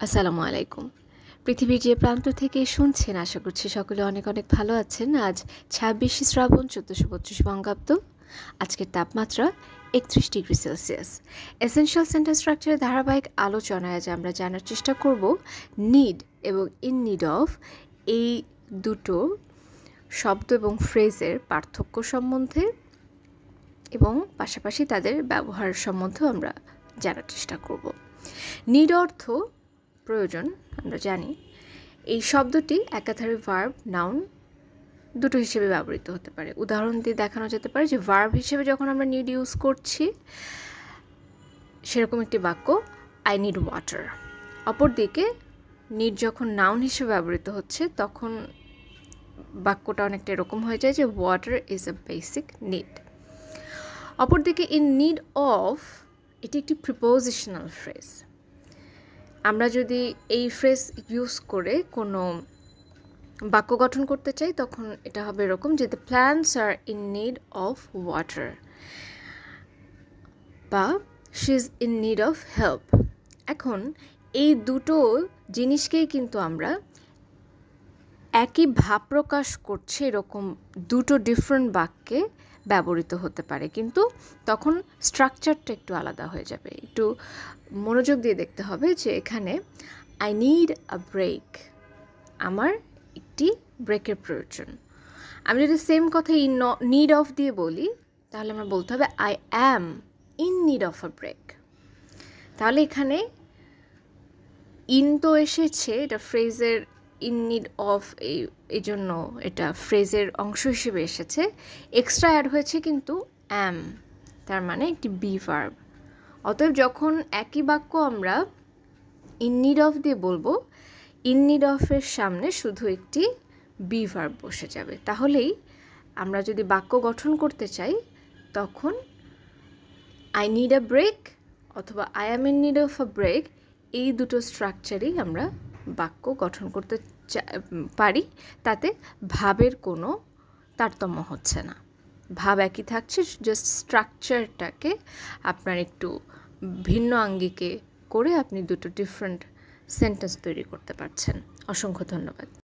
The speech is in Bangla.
আসসালামু আলাইকুম। পৃথিবীর যে প্রান্ত থেকে শুনছেন আশা করছি সকলে অনেক অনেক ভালো আছেন। আজ ২৬শে শ্রাবণ ১৪৩২ বঙ্গাব্দ। আজকের তাপমাত্রা ৩১ ডিগ্রি সেলসিয়াস। এসেনশিয়াল সেন্টেন্স স্ট্রাকচারের ধারাবাহিক আলোচনায় আজ আমরা জানার চেষ্টা করব নিড এবং ইন নিড অফ এই দুটো শব্দ এবং ফ্রেজের পার্থক্য সম্বন্ধে এবং পাশাপাশি তাদের ব্যবহার সম্বন্ধেও আমরা জানার চেষ্টা করব। নিড অর্থ প্রয়োজন, আমরা জানি। এই শব্দটি একাধারে ভার্ব, নাউন দুটো হিসেবে ব্যবহৃত হতে পারে। উদাহরণ দিয়ে দেখানো যেতে পারে যে ভার্ব হিসেবে যখন আমরা নিড ইউজ করছি সেরকম একটি বাক্য, আই নিড ওয়াটার। অপরদিকে নিড যখন নাউন হিসেবে ব্যবহৃত হচ্ছে তখন বাক্যটা অনেকটা এরকম হয়ে যায় যে water is a basic need. অপরদিকে ইন নিড অফ এটি একটি প্রিপোজিশনাল ফ্রেজ। আমরা যদি এই ফ্রেজ ইউজ করে কোনো বাক্য গঠন করতে চাই তখন এটা হবে এরকম যে the plants are in need of water বা she is in need of help. এখন এই দুটো জিনিসকেই কিন্তু আমরা একই ভাব প্রকাশ করছে এরকম দুটো ডিফারেন্ট বাক্যে ব্যবহৃত হতে পারে, কিন্তু তখন স্ট্রাকচারটা একটু আলাদা হয়ে যাবে। একটু মনোযোগ দিয়ে দেখতে হবে যে এখানে আই নিড আ ব্রেক, আমার একটি ব্রেকের প্রয়োজন। আমি যদি সেম কথা ইন নিড অফ দিয়ে বলি তাহলে আমার বলতে হবে I am in need of a break. তাহলে এখানে ইন তো এসেছে, এটা ফ্রেজের ইন নিড অফ এই জন্য এটা ফ্রেজের অংশ হিসেবে এসেছে। এক্সট্রা অ্যাড হয়েছে কিন্তু অ্যাম, তার মানে একটি বি ভার্ব। অতএব যখন একই বাক্য আমরা ইন নিড অফ দিয়ে বলবো, ইন নিড অফের সামনে শুধু একটি বি ভার্ব বসে যাবে। তাহলেই আমরা যদি বাক্য গঠন করতে চাই তখন আই নিড আ ব্রেক অথবা I am in need of a break, এই দুটো স্ট্রাকচারেই আমরা বাক্য গঠন করতে পারি। তাতে ভাবের কোনো তারতম্য হচ্ছে না, ভাব একই থাকছে, জাস্ট স্ট্রাকচারটাকে আপনার একটু ভিন্ন আঙ্গিকে করে আপনি দুটো ডিফারেন্ট সেন্টেন্স তৈরি করতে পারছেন। অসংখ্য ধন্যবাদ।